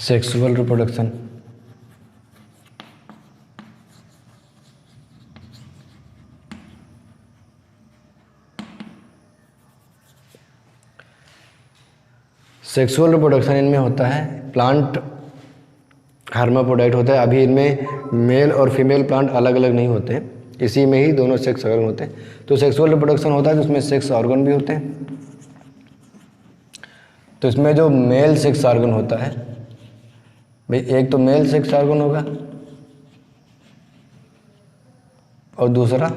Sexual reproduction. Sexual reproduction इनमें होता है, प्लांट हर्माफ्रोडाइट होता है। अभी इनमें मेल और फीमेल प्लांट अलग अलग नहीं होते हैं, इसी में ही दोनों सेक्स ऑर्गन होते हैं। तो सेक्सुअल रिप्रोडक्शन होता है तो उसमें सेक्स ऑर्गन भी होते हैं। तो इसमें जो मेल सेक्स ऑर्गन होता है भाई, एक तो मेल सेक्स ऑर्गन होगा और दूसरा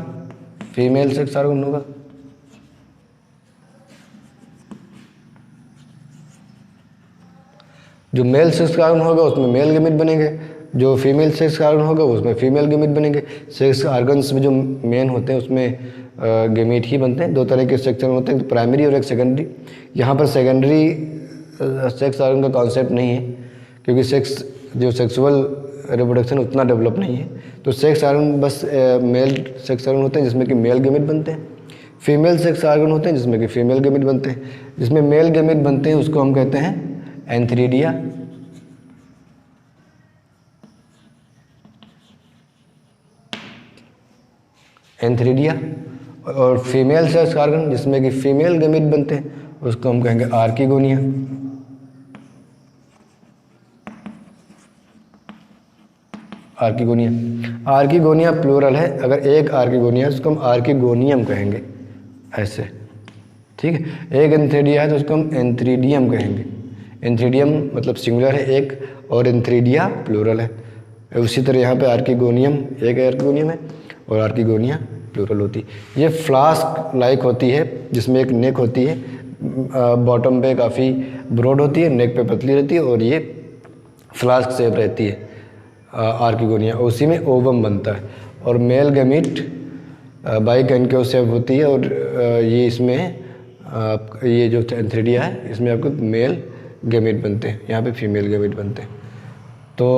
फीमेल सेक्स ऑर्गन होगा। जो मेल सेक्स ऑर्गन होगा उसमें मेल गैमेट बनेंगे, जो फीमेल सेक्स ऑर्गन होगा उसमें फीमेल गैमेट बनेंगे। सेक्स ऑर्गन्स में जो मेन होते हैं उसमें गैमेट ही बनते हैं। दो तरह के सेक्स ऑर्गन होते हैं, एक प्राइमरी और एक सेकेंडरी। यहाँ पर सेकेंडरी सेक्स ऑर्गन का कॉन्सेप्ट नहीं है, क्योंकि सेक्स जो सेक्सुअल रिप्रोडक्शन उतना डेवलप नहीं है। तो सेक्स ऑर्गन बस मेल सेक्स ऑर्गन होते हैं जिसमें कि मेल गैमेट बनते हैं, फीमेल सेक्स ऑर्गन होते हैं जिसमें कि फीमेल गैमेट बनते हैं। जिसमें मेल गैमेट बनते हैं उसको हम कहते हैं एंथ्रीडिया, एंथ्रीडिया। और फीमेल सेक्स ऑर्गन जिसमें कि फीमेल गैमेट बनते हैं उसको हम कहेंगे आर्किगोनिया। आर्किगोनिया, आर्किगोनिया प्लूरल है, अगर एक आर्किगोनिया है तो उसको हम आर्किगोनियम कहेंगे ऐसे, ठीक है। एक एंथ्रीडिया है तो उसको हम एंथ्रीडियम कहेंगे। एंथ्रीडियम मतलब सिंगुलर है एक, और एंथ्रीडिया प्लूरल है। उसी तरह यहाँ पे आर्किगोनियम एक आर्किगोनियम है और आर्किगोनिया प्लूरल होती है। ये फ्लास्क लाइक होती है जिसमें एक नेक होती है, बॉटम पे काफ़ी ब्रॉड होती है, नेक पे पतली रहती है, और ये फ्लास्क शेप रहती है आर्किगोनिया। उसी में ओवम बनता है और मेल गैमेट बाइकैन्क्यो शेप होती है। और ये इसमें ये जो एंथ्रीडिया है इसमें आपको मेल गैमेट बनते हैं, यहाँ पे फीमेल गैमेट बनते हैं। तो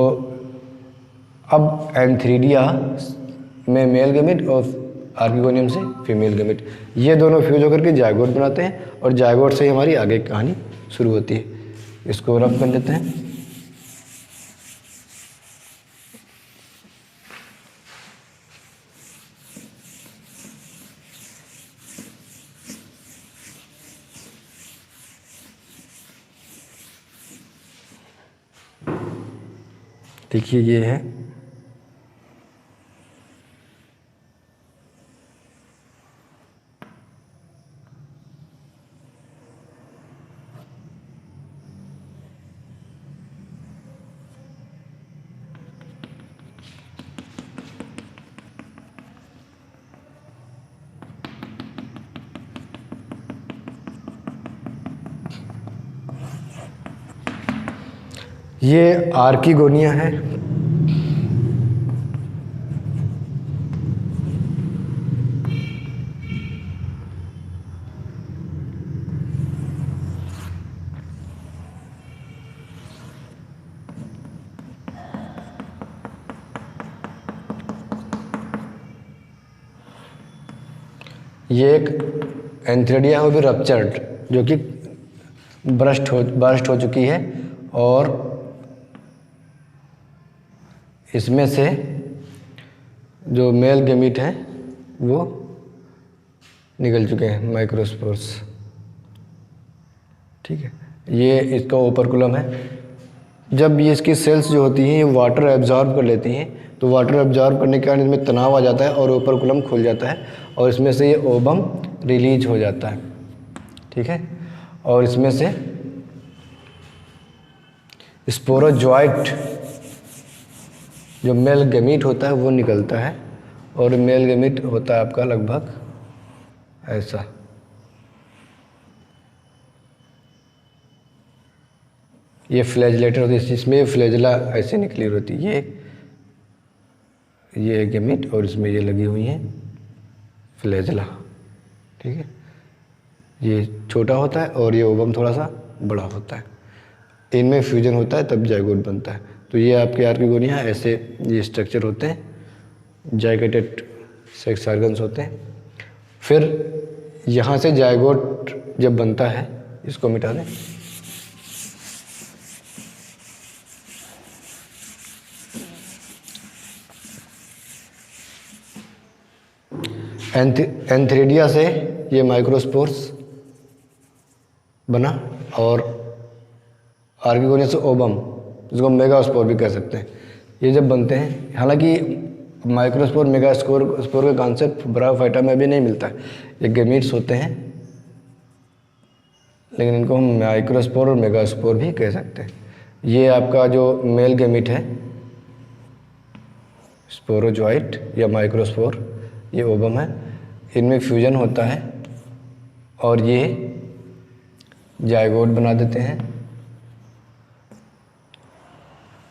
अब एंथ्रीडिया में मेल गैमेट और आर्किगोनियम से फीमेल गैमेट, ये दोनों फ्यूज होकर के जायगोट बनाते हैं, और जायगोट से ही हमारी आगे की कहानी शुरू होती है। इसको रफ कर लेते हैं। देखिए ये है ये आर्किगोनिया है, ये एक एंथ्रीडिया हो भी रप्चर्ड, जो कि बर्स्ट हो चुकी है, और इसमें से जो मेल गैमेट है वो निकल चुके हैं माइक्रोस्पोर्स, ठीक है। ये इसका ओपरकुलम है। जब ये इसकी सेल्स जो होती हैं ये वाटर एब्जॉर्ब कर लेती हैं, तो वाटर एब्जॉर्ब करने के कारण इसमें तनाव आ जाता है और ओपरकुलम खुल जाता है, और इसमें से ये ओवम रिलीज हो जाता है, ठीक है। और इसमें से स्पोरोजॉइट जो मेल गैमेट होता है वो निकलता है, और मेल गैमेट होता है आपका लगभग ऐसा। ये फ्लैजलेटेड होती है, इसमें फ्लैजला ऐसे निकली होती है, ये गैमेट, और इसमें ये लगी हुई है फ्लैजला, ठीक है। ये छोटा होता है और ये ओवम थोड़ा सा बड़ा होता है, इनमें फ्यूजन होता है तब जायगोट बनता है। तो ये आपके आर्किगोनिया ऐसे ये स्ट्रक्चर होते हैं, जायगोटेड सेक्स ऑर्गन्स होते हैं। फिर यहाँ से जायगोट जब बनता है, इसको मिटा दें, एंथ्रेडिया से ये माइक्रोस्पोर्स बना, और आर्किगोनिया से ओबम, जिसको हम मेगास्पोर भी कह सकते हैं। ये जब बनते हैं, हालांकि माइक्रोस्पोर मेगास्पोर का कॉन्सेप्ट ब्रायोफाइटा में भी नहीं मिलता है, ये गेमीट्स होते हैं, लेकिन इनको हम माइक्रोस्पोर और मेगास्पोर भी कह सकते हैं। ये आपका जो मेल गेमीट है स्पोरोजॉइट या माइक्रोस्पोर, ये ओबम है, इनमें फ्यूजन होता है और ये जायगोट बना देते हैं।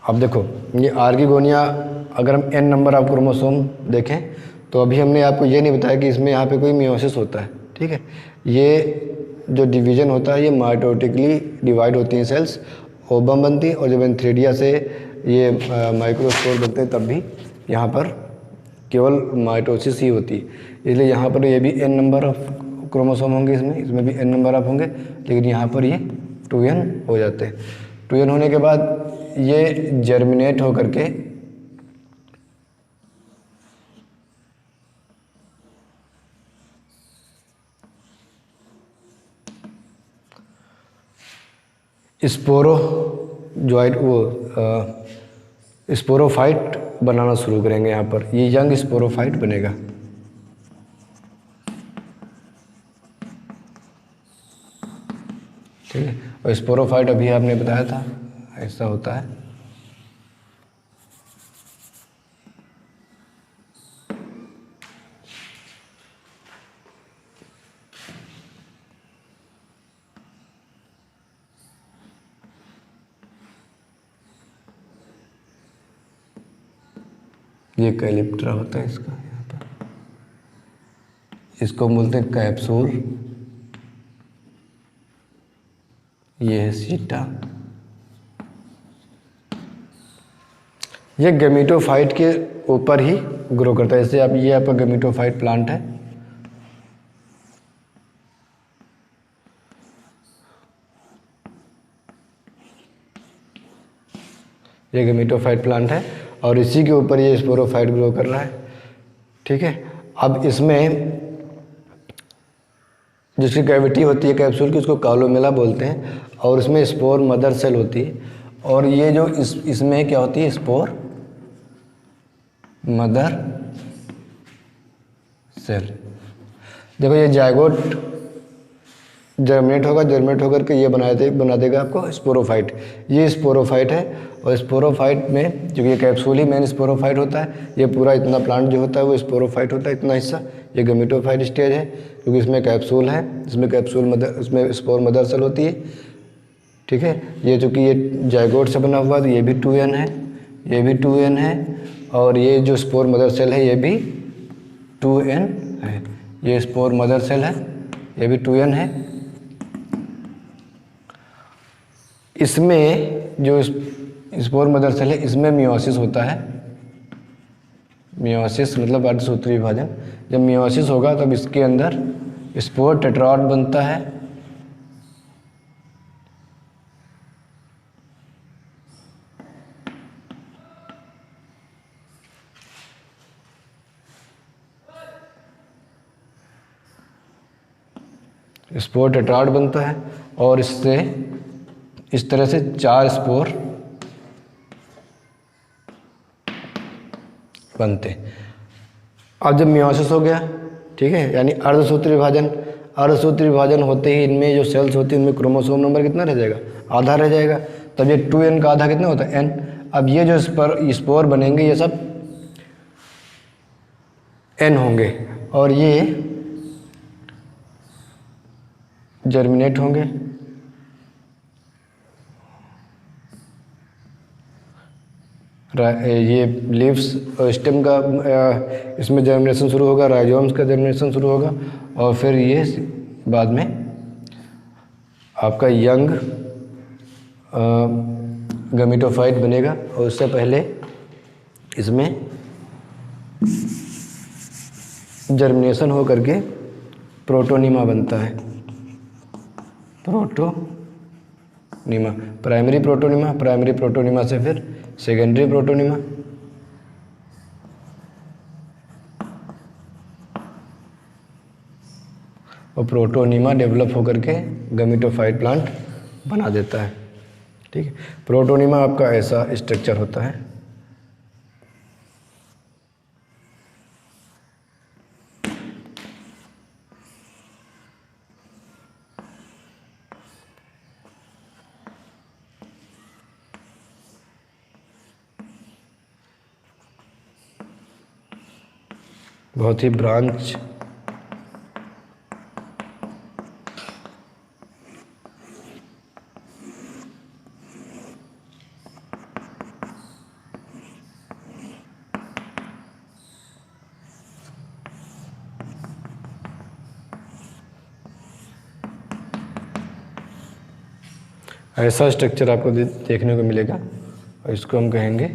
अब देखो ये आर्किगोनिया, अगर हम n नंबर ऑफ क्रोमोसोम देखें तो अभी हमने आपको ये नहीं बताया कि इसमें यहाँ पे कोई मियोसिस होता है, ठीक है। ये जो डिवीज़न होता है ये माइटोटिकली डिवाइड होती हैं सेल्स, ओबम बनती है, और जब एंथ्रेडिया से ये माइक्रोस्पोर बनते हैं तब भी यहाँ पर केवल माइटोसिस ही होती है। इसलिए यहाँ पर ये भी n नंबर ऑफ क्रोमोसोम होंगे, इसमें भी n नंबर ऑफ होंगे, लेकिन यहाँ पर ये 2n हो जाते हैं। 2n होने के बाद ये जर्मिनेट हो करके स्पोरोजॉइट स्पोरोफाइट बनाना शुरू करेंगे। यहाँ पर ये यंग स्पोरोफाइट बनेगा। ठीक है, और स्पोरोफाइट अभी आपने बताया था ऐसा होता है। ये कैलिप्ट्रा होता है इसका, यहाँ पर इसको बोलते हैं कैप्सूल। ये है सीटा। ये गेमिटोफाइट के ऊपर ही ग्रो करता है। जैसे आप ये आपका गेमिटोफाइट प्लांट है, ये गेमिटोफाइट प्लांट है और इसी के ऊपर ये स्पोरोफाइट ग्रो कर रहा है। ठीक है, अब इसमें जिसकी कैविटी होती है कैप्सूल की उसको कॉलोमेला बोलते हैं, और इसमें स्पोर मदर सेल होती है, और ये जो इसमें क्या होती है स्पोर मदर सेल। देखो ये जायगोट जर्मिनेट होगा, जर्मिनेट होकर के ये बना देगा आपको स्पोरोफाइट। ये स्पोरोफाइट है, और स्पोरोफाइट में जो ये कैप्सूल ही मेन स्पोरोफाइट होता है, ये पूरा इतना प्लांट जो होता है वो स्पोरोफाइट होता है, इतना हिस्सा ये गेमिटोफाइट स्टेज है, क्योंकि इसमें कैप्सूल है, इसमें कैप्सूल मदर, इसमें स्पोर मदर सेल होती है। ठीक है, ये चूँकि ये जायगोट से बना हुआ है तो ये भी 2n है, ये भी 2n है, और ये जो स्पोर मदर सेल है ये भी 2n है। ये स्पोर मदर सेल है, ये भी 2n है। इसमें जो स्पोर मदर सेल है इसमें मियोसिस होता है। मियोसिस मतलब अर्धसूत्री विभाजन। जब मियोसिस होगा तब इसके अंदर स्पोर टेट्राड बनता है। स्पोर टेट्राड बनता है, और इससे इस तरह से 4 स्पोर बनते हैं। अब जब मियोसिस हो गया, ठीक है, यानी अर्धसूत्री विभाजन, अर्धसूत्री विभाजन होते ही इनमें जो सेल्स होती हैं उनमें क्रोमोसोम नंबर कितना रह जाएगा, आधा रह जाएगा। तब ये 2n का आधा कितना होता है n। अब ये जो स्पोर बनेंगे ये सब n होंगे, और ये जर्मिनेट होंगे। ये लीव्स स्टेम का इसमें जर्मिनेशन शुरू होगा, राइजोम्स का जर्मिनेशन शुरू होगा, और फिर ये बाद में आपका यंग गमीटोफाइट बनेगा। और उससे पहले इसमें जर्मिनेशन हो करके प्रोटोनिमा बनता है। Protonema, primary protonema, primary protonema से फिर सेकेंडरी प्रोटोनिमा, और प्रोटोनिमा डेवलप होकर के गमीटोफाइट प्लांट बना देता है। ठीक है, प्रोटोनिमा आपका ऐसा स्ट्रक्चर होता है। बहुत ही ब्रांच ऐसा स्ट्रक्चर आपको देखने को मिलेगा और इसको हम कहेंगे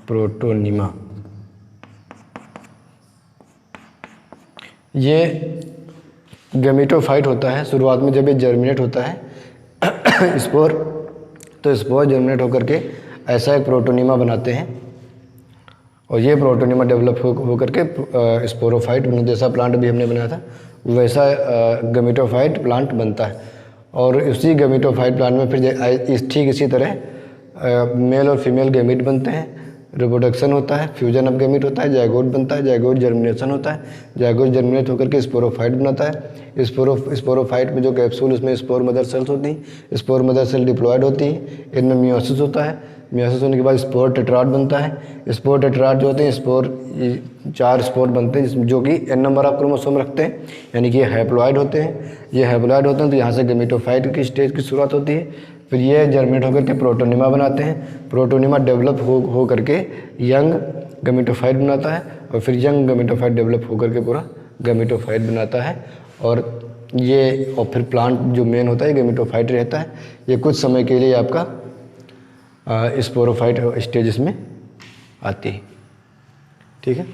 प्रोटोनिमा। ये गमीटोफाइट होता है। शुरुआत में जब ये जर्मिनेट होता है स्पोर, तो स्पोर जर्मिनेट होकर के ऐसा एक प्रोटोनिमा बनाते हैं और ये प्रोटोनिमा डेवलप हो करके स्पोरोफाइट जैसा प्लांट भी हमने बनाया था वैसा गमीटोफाइट प्लांट बनता है। और उसी गमीटोफाइट प्लांट में फिर ठीक इसी तरह मेल और फीमेल गैमीट बनते हैं, रिप्रोडक्शन होता है, फ्यूजन ऑफ गैमीट होता है, जायगोट बनता है, जायगोट जर्मिनेशन होता है, जायगोट जर्मिनेट होकर के स्पोरोफाइट बनाता है। स्पोरोफाइट में जो कैप्सूल उसमें स्पोर मदर सेल्स होती हैं, स्पोर मदर सेल डिप्लॉयड होती हैं, इनमें मियोसिस होता है, मियोसिस होने के बाद स्पोर टेट्राड बनता है। स्पोर टेट्राड जो होते हैं स्पोर 4 स्पोर बनते हैं जो कि n नंबर ऑफ क्रोमोसोम रखते हैं, यानी कि ये हैप्लॉइड होते हैं। ये हैप्लॉइड होते हैं तो यहाँ से गमीटोफाइट की स्टेज की शुरुआत होती है। फिर ये जर्मिनेट होकर के प्रोटोनिमा बनाते हैं, प्रोटोनिमा डेवलप हो करके यंग गमीटोफाइट बनाता है और फिर यंग गमीटोफाइट डेवलप होकर के पूरा गमीटोफाइट बनाता है। और फिर प्लांट जो मेन होता है गमीटोफाइट रहता है। ये कुछ समय के लिए आपका स्पोरोफाइट स्टेज में आती है। ठीक है,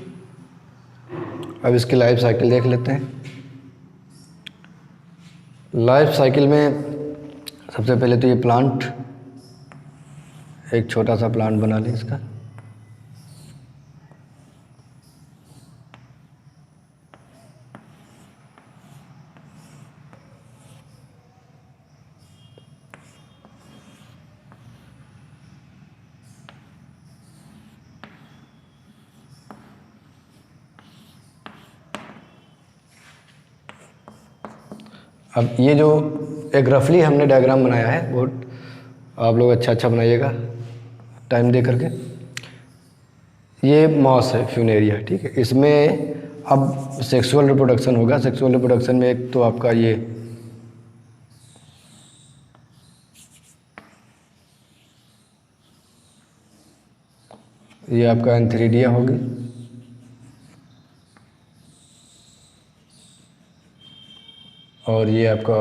अब इसकी लाइफ साइकिल देख लेते हैं। लाइफ साइकिल में सबसे पहले तो ये प्लांट, एक छोटा सा प्लांट बना लें इसका। अब ये जो एक रफली हमने डायग्राम बनाया है, बहुत आप लोग अच्छा बनाइएगा टाइम दे करके। ये मॉस है, फ्यूनेरिया। ठीक है, इसमें अब सेक्सुअल रिप्रोडक्शन होगा। सेक्सुअल रिप्रोडक्शन में एक तो आपका ये आपका एंथ्रीडिया होगी, और ये आपका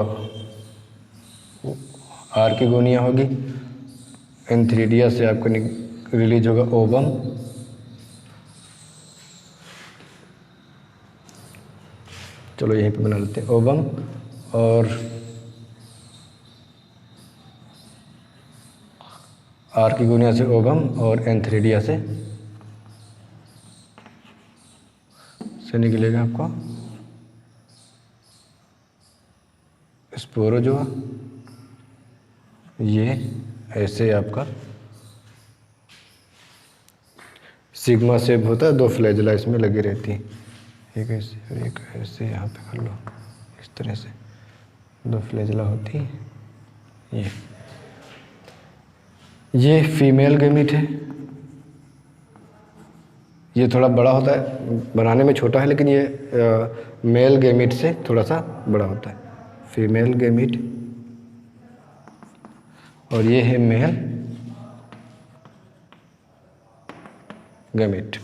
आर्किगोनिया होगी। एंथ्रीडिया से आपका रिलीज होगा ओवम, चलो यहीं पे बना लेते हैं ओवम, और आर्किगोनिया से ओवम और एंथ्रीडिया से निकलेगा आपको स्पोरोजोआ। ये ऐसे आपका सिग्मा शेप होता है, 2 फ्लैजेला इसमें लगी रहती है, एक ऐसे और एक ऐसे। यहाँ पे कर लो इस तरह से 2 फ्लैजेला होती है। ये फीमेल गैमीट है। ये थोड़ा बड़ा होता है, बनाने में छोटा है, लेकिन ये मेल गैमीट से थोड़ा सा बड़ा होता है, फीमेल गैमीट। और ये है मेल गैमीट।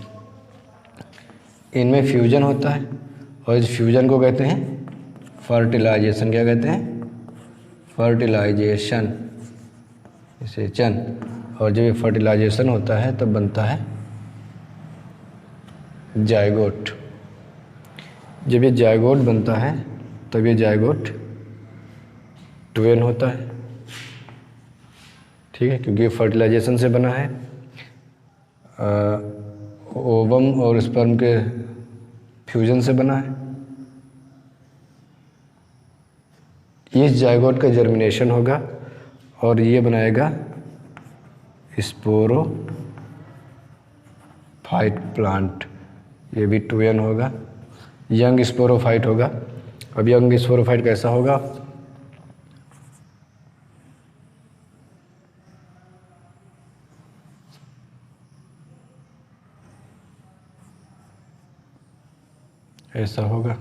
इनमें फ्यूजन होता है और इस फ्यूजन को कहते हैं फर्टिलाइजेशन। क्या कहते हैं? फर्टिलाइजेशन, निषेचन। और जब ये फर्टिलाइजेशन होता है तब बनता है जायगोट। जब ये जायगोट बनता है तब ये जायगोट ट्वेन होता है। ठीक है, क्योंकि ये फर्टिलाइजेशन से बना है, ओवम और स्पर्म के फ्यूजन से बना है। इस जायगोट का जर्मिनेशन होगा और ये बनाएगा स्पोरोफाइट प्लांट। ये भी 2n होगा, यंग स्पोरोफाइट होगा। अब यंग स्पोरोफाइट कैसा होगा? ऐसा होगा।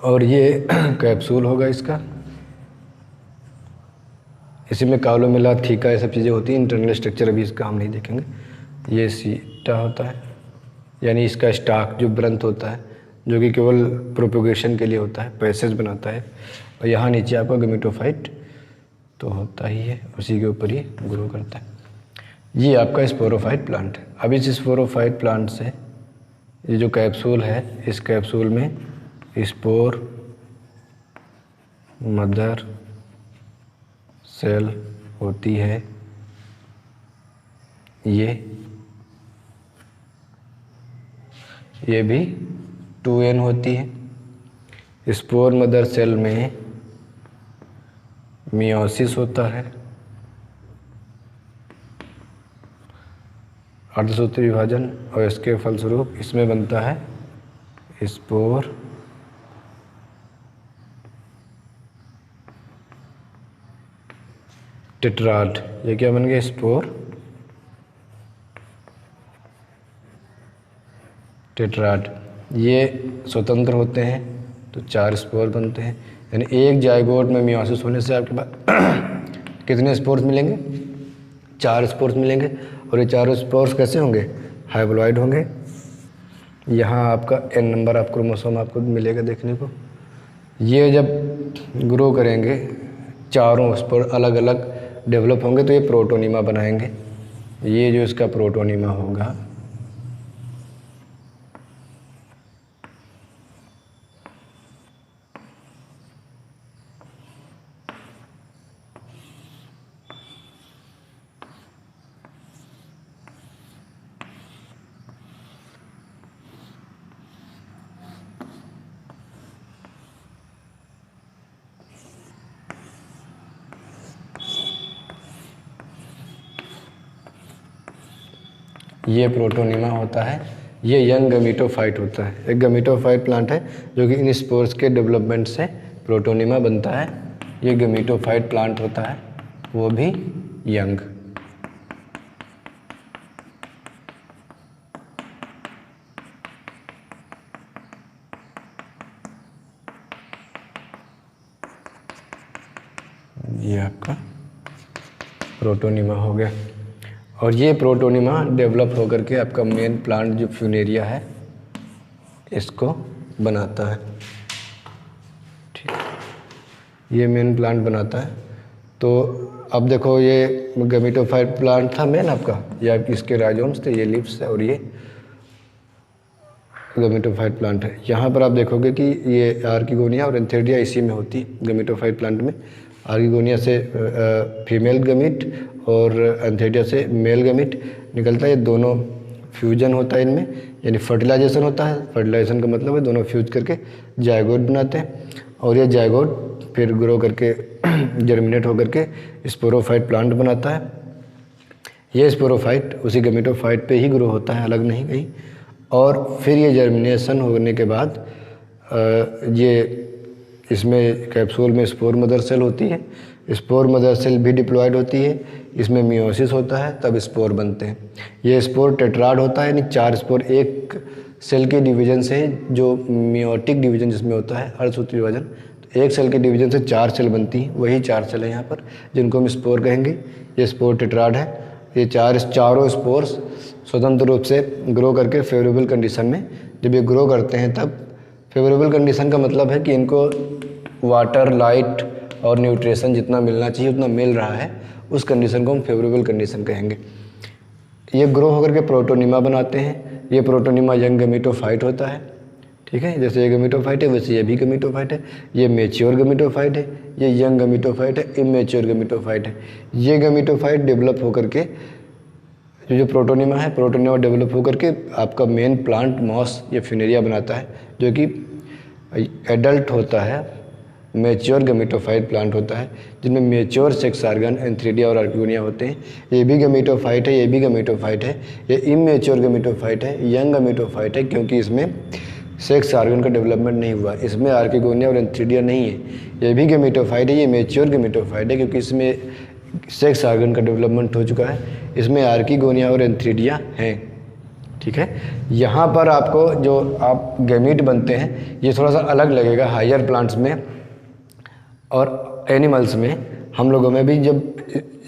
और ये कैप्सूल होगा इसका। इसी में कालोमेला, थीका, ये सब चीज़ें होती हैं। इंटरनल स्ट्रक्चर अभी इसका हम नहीं देखेंगे। ये सीटा होता है, यानी इसका स्टाक जो ब्रंथ होता है, जो कि केवल प्रोपोगेशन के लिए होता है, पैसेज बनाता है। और यहाँ नीचे आपका गमीटोफाइट तो होता ही है, उसी के ऊपर ही ग्रो करता है। ये आपका स्पोरोफाइट प्लांट है। अब इस स्पोरोफाइट प्लांट से ये जो कैप्सूल है, इस कैप्सूल में स्पोर मदर सेल होती है। ये भी 2n होती है। स्पोर मदर सेल में मियोसिस होता है, अर्धसूत्री विभाजन, और इसके फलस्वरूप इसमें बनता है स्पोर टेट्राड। ये क्या बन गया? Spore tetrad. ये स्वतंत्र होते हैं तो 4 स्पोर बनते हैं। यानी एक जायगोट में मियोसिस होने से आपके पास कितने स्पोर्स मिलेंगे? 4 स्पोर्स मिलेंगे। और ये 4 स्पोर्स कैसे होंगे? हाइब्लॉइड होंगे। यहाँ आपका n नंबर आप क्रोमोसोम आपको मिलेगा देखने को। ये जब ग्रो करेंगे, चारों स्पोर अलग अलग डेवलप होंगे तो ये प्रोटोनिमा बनाएंगे। ये जो इसका प्रोटोनिमा होगा, ये प्रोटोनिमा होता है। ये यंग गमीटोफाइट होता है। एक गमीटोफाइट प्लांट है जो कि इन स्पोर्स के डेवलपमेंट से प्रोटोनिमा बनता है। ये गमीटोफाइट प्लांट होता है, वो भी यंग। ये आपका प्रोटोनिमा हो गया। और ये प्रोटोनिमा डेवलप होकर के आपका मेन प्लांट जो फ्यूनेरिया है इसको बनाता है। ठीक, ये मेन प्लांट बनाता है। तो अब देखो, ये गमीटोफाइट प्लांट था मेन आपका, या इसके राइजोम्स थे, ये लिप्स है, और ये गमीटोफाइट प्लांट है। यहाँ पर आप देखोगे कि ये आर्किगोनिया और एंथेरिया इसी में होती है। गमीटोफाइट प्लांट में आर्किगोनिया से फीमेल गमीट और एंथेरिया से मेल गमीट निकलता है। ये दोनों फ्यूजन होता है इनमें, यानी फर्टिलाइजेशन होता है। फर्टिलाइजेशन का मतलब है दोनों फ्यूज करके जायगोट बनाते हैं, और ये जायगोट फिर ग्रो करके जर्मिनेट होकर के स्पोरोफाइट प्लांट बनाता है। ये स्पोरोफाइट उसी गमीटोफाइट पे ही ग्रो होता है, अलग नहीं कहीं। और फिर ये जर्मिनेशन होने के बाद ये इसमें कैप्सूल में स्पोर मदर सेल होती है। स्पोर मदर सेल भी डिप्लॉयड होती है। इसमें मियोसिस होता है, तब स्पोर बनते हैं। ये स्पोर टेट्राड होता है, यानी 4 स्पोर एक सेल के डिवीजन से, जो मियोटिक डिवीजन जिसमें होता है अर्धसूत्री विभाजन, तो एक सेल के डिवीजन से 4 सेल बनती हैं। वही 4 सेल है यहाँ पर, जिनको हम स्पोर कहेंगे। ये स्पोर टेट्राड है। ये चारों स्पोर्स स्वतंत्र रूप से ग्रो करके फेवरेबल कंडीशन में, जब ये ग्रो करते हैं तब, फेवरेबल कंडीशन का मतलब है कि इनको वाटर, लाइट और न्यूट्रिशन जितना मिलना चाहिए उतना मिल रहा है, उस कंडीशन को हम फेवरेबल कंडीशन कहेंगे। ये ग्रो होकर के प्रोटोनिमा बनाते हैं। ये प्रोटोनिमा यंग गमीटोफाइट होता है। ठीक है, जैसे ये गमीटोफाइट है वैसे ये भी गमीटोफाइट है। ये मैच्योर गमीटोफाइट है, ये यंग गमीटोफाइट है, इमेच्योर गमीटोफाइट है। ये गमीटोफाइट डेवलप होकर के जो प्रोटोनिमा है, प्रोटोनिमा डेवलप होकर के आपका मेन प्लांट मॉस या फ्यूनेरिया बनाता है, जो कि एडल्ट होता है, मैच्योर गमीटोफाइट प्लांट होता है जिनमें मैच्योर सेक्स आर्गन एंथ्रीडिया और आर्किगोनिया होते हैं। ये भी गमीटोफाइट है, ये भी गमीटोफाइट है। ये इमैच्योर गमीटोफाइट है, यंग गमीटोफाइट है, क्योंकि इसमें सेक्स आर्गन का डेवलपमेंट नहीं हुआ, इसमें आर्किगोनिया और एंथ्रीडिया नहीं है। ये भी गमीटोफाइट है, ये मैच्योर गमीटोफाइट है क्योंकि इसमें सेक्स आर्गन का डेवलपमेंट हो चुका है, इसमें आर्किगोनिया और एंथ्रीडिया हैं। ठीक है, यहाँ पर आपको जो आप गैमीट बनते हैं ये थोड़ा सा अलग लगेगा हायर प्लांट्स में और एनिमल्स में। हम लोगों में भी जब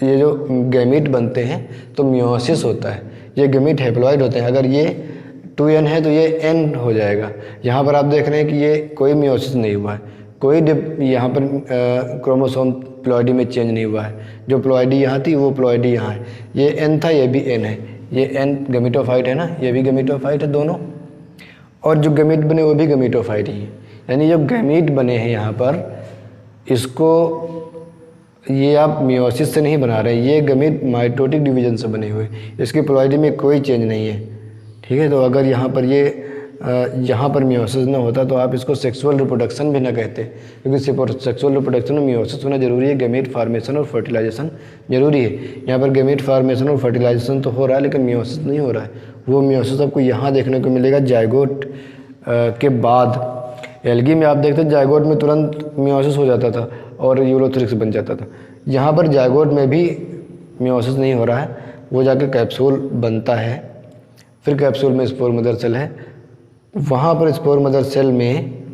ये जो गैमीट बनते हैं तो मियोसिस होता है, ये गैमीट हैप्लॉइड होते हैं। अगर ये 2n है तो ये n हो जाएगा। यहाँ पर आप देख रहे हैं कि ये कोई मियोसिस नहीं हुआ है, कोई यहाँ पर क्रोमोसोम प्लॉइडी में चेंज नहीं हुआ है। जो प्लॉइडी यहाँ थी वो प्लॉइडी यहाँ है, ये n था ये भी n है, ये n गमीटोफाइट है ना, ये भी गमीटोफाइट है दोनों, और जो गमीट बने वो भी गमीटोफाइट ही है। यानी जो गमीट बने हैं यहाँ पर, इसको ये आप मियोसिस से नहीं बना रहे हैं, ये गमीट माइटोटिक डिवीजन से बने हुए, इसकी प्लॉइडी में कोई चेंज नहीं है। ठीक है, तो अगर यहाँ पर ये यहाँ पर मियोसिस ना होता तो आप इसको सेक्सुअल रिप्रोडक्शन भी ना कहते, क्योंकि सेक्सुअल रिप्रोडक्शन में मियोसिस होना जरूरी है, गैमीट फार्मेशन और फर्टिलाइजेशन जरूरी है। यहाँ पर गैमीट फार्मेशन और फर्टिलाइजेशन तो हो रहा है लेकिन मियोसिस नहीं हो रहा है। वो मियोसिस आपको यहाँ देखने को मिलेगा जायगोट के बाद। एल्गी में आप देखते हैं जायगोट में तुरंत मियोसिस हो जाता था और यूरोथ्रिक्स बन जाता था। यहाँ पर जायगोट में भी मियोसिस नहीं हो रहा है, वो जाके कैप्सूल बनता है, फिर कैप्सूल में स्पोर मदर सेल है, वहाँ पर स्पोर मदर सेल में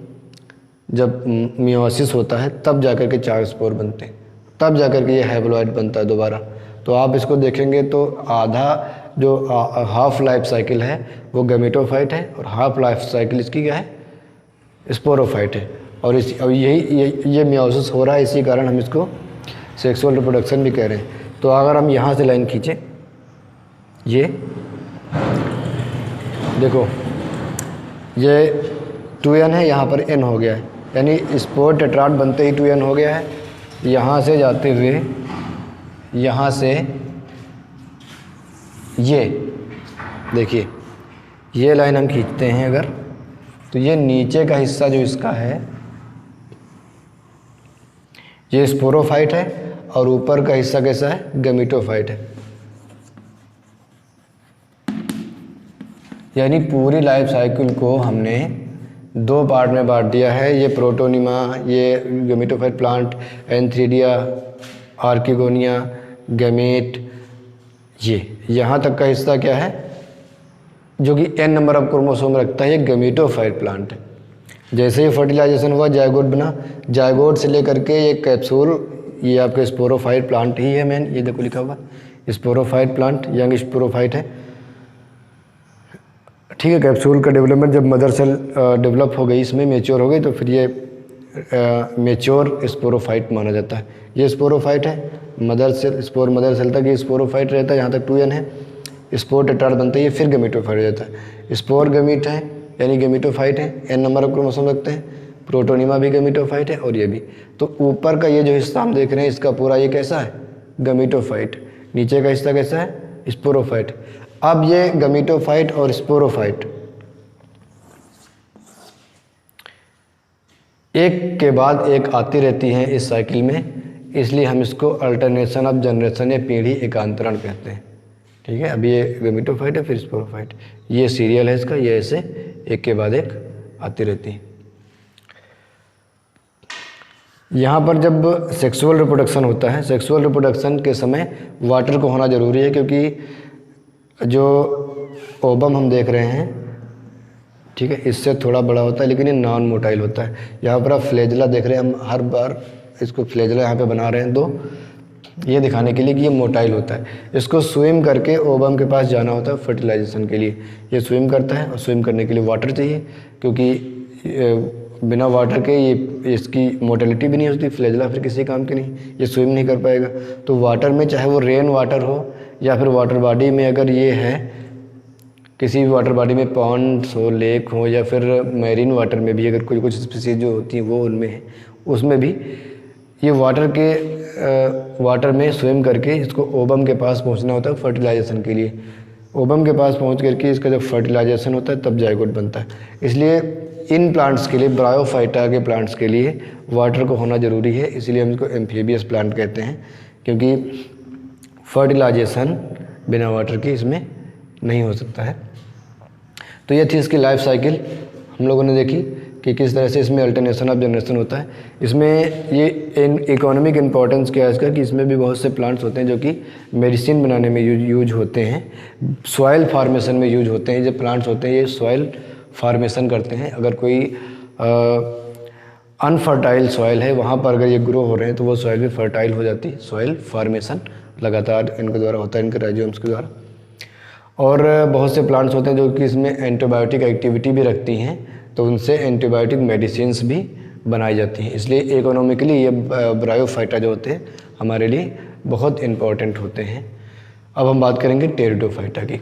जब मियोसिस होता है तब जाकर के 4 स्पोर बनते हैं, तब जाकर के ये हैप्लॉइड बनता है दोबारा। तो आप इसको देखेंगे तो आधा जो हाफ लाइफ साइकिल है वो गमीटोफाइट है और हाफ लाइफ साइकिल इसकी क्या है, स्पोरोफाइट है। और अब ये मियोसिस हो रहा है, इसी कारण हम इसको सेक्सुअल रिप्रोडक्शन भी कह रहे हैं। तो अगर हम यहाँ से लाइन खींचें, ये देखो ये 2n है, यहाँ पर n हो गया है, यानी स्पोर टेट्राड बनते ही 2n हो गया है। यहाँ से जाते हुए यहाँ से ये देखिए, ये लाइन हम खींचते हैं अगर, तो ये नीचे का हिस्सा जो इसका है ये स्पोरोफाइट है और ऊपर का हिस्सा कैसा है, गमीटोफाइट है। यानी पूरी लाइफ साइकिल को हमने 2 पार्ट में बांट दिया है। ये प्रोटोनिमा, ये gametophyte plant, antheridia, archegonia, gamete, ये यहाँ तक का हिस्सा क्या है जो कि n नंबर ऑफ क्रोमोसोम रखता है, ये गमीटोफाइट प्लांट है। जैसे ही फर्टिलाइजेशन हुआ जायगोट बना, जायगोट से लेकर के ये कैप्सूल, ये आपका स्पोरोफाइट प्लांट ही है मेन, ये देखो लिखा हुआ स्पोरोफाइट प्लांट, यंग स्पोरोफाइट है। ठीक है, कैप्सूल का डेवलपमेंट जब मदर सेल डेवलप हो गई, इसमें मेच्योर हो गई, तो फिर ये मेच्योर स्पोरोफाइट माना जाता है। ये स्पोरोफाइट है, mother cell spore mother cell तक ये स्पोरोफाइट रहता है, यहाँ तक 2n है, स्पोर टेट्राड बनता है, ये फिर गमीटोफाइट हो जाता है। स्पोर गमीट है यानी गमीटोफाइट है, n नंबर ऑफ क्रोमोसोम रखते हैं। प्रोटोनिमा भी गमीटोफाइट है और ये भी। तो ऊपर का ये जो हिस्सा हम देख रहे हैं इसका पूरा ये कैसा है, गमीटोफाइट, नीचे का हिस्सा कैसा है, स्पोरोफाइट। अब ये गमीटोफाइट और स्पोरोफाइट एक के बाद एक आती रहती हैं इस साइकिल में, इसलिए हम इसको अल्टरनेशन ऑफ जनरेशन या पीढ़ी एकांतरण कहते हैं। ठीक है, अभी ये गमीटोफाइट है फिर स्पोरोफाइट, ये सीरियल है इसका, ये ऐसे एक के बाद एक आती रहती है। यहाँ पर जब सेक्सुअल रिप्रोडक्शन होता है, सेक्सुअल रिप्रोडक्शन के समय वाटर को होना ज़रूरी है, क्योंकि जो ओबम हम देख रहे हैं, ठीक है, इससे थोड़ा बड़ा होता है लेकिन ये नॉन मोटाइल होता है। यहाँ पर आप फ्लेजला देख रहे हैं, हम हर बार इसको फ्लेजला यहाँ पे बना रहे हैं 2, ये दिखाने के लिए कि ये मोटाइल होता है। इसको स्विम करके ओबम के पास जाना होता है फर्टिलाइजेशन के लिए। ये स्विम करता है और स्विम करने के लिए वाटर चाहिए, क्योंकि बिना वाटर के ये इसकी मोटिलिटी भी नहीं होती, फ्लेजला फिर किसी काम की नहीं, ये स्विम नहीं कर पाएगा। तो वाटर में, चाहे वो रेन वाटर हो या फिर वाटर बॉडी में, अगर ये है किसी भी वाटर बॉडी में, पॉन्ड्स हो, लेक हो, या फिर मैरीन वाटर में भी अगर कुछ स्पीसीज जो होती हैं वो उनमें है, उसमें भी ये वाटर में स्विम करके इसको ओबम के पास पहुंचना होता है फर्टिलाइजेशन के लिए। ओबम के पास पहुंच करके इसका जब फर्टिलाइजेशन होता है तब जायगोट बनता है। इसलिए इन प्लांट्स के लिए, ब्रायोफाइटा के प्लांट्स के लिए वाटर को होना ज़रूरी है, इसलिए हम इसको एम्फीबियस प्लांट कहते हैं, क्योंकि फर्टिलाइजेशन बिना वाटर के इसमें नहीं हो सकता है। तो ये थी इसकी लाइफ साइकिल हम लोगों ने देखी कि किस तरह से इसमें अल्टरनेशन ऑफ जनरेशन होता है। इसमें ये इकोनॉमिक इम्पोर्टेंस क्या है इसका कि इसमें भी बहुत से प्लांट्स होते हैं जो कि मेडिसिन बनाने में यूज होते हैं, सॉइल फार्मेशन में यूज होते हैं। जो प्लांट्स होते हैं ये सॉइल फार्मेशन करते हैं। अगर कोई अनफर्टाइल सॉइल है वहाँ पर अगर ये ग्रो हो रहे हैं तो वो सॉइल भी फर्टाइल हो जाती है। सॉइल फार्मेशन लगातार इनके द्वारा होता है, इनके राइजोम्स के द्वारा। और बहुत से प्लांट्स होते हैं जो कि इसमें एंटीबायोटिक एक्टिविटी भी रखती हैं, तो उनसे एंटीबायोटिक मेडिसिन्स भी बनाई जाती हैं। इसलिए इकोनॉमिकली ये ब्रायोफाइटा जो होते हैं हमारे लिए बहुत इम्पॉर्टेंट होते हैं। अब हम बात करेंगे टेरिडोफाइटा की।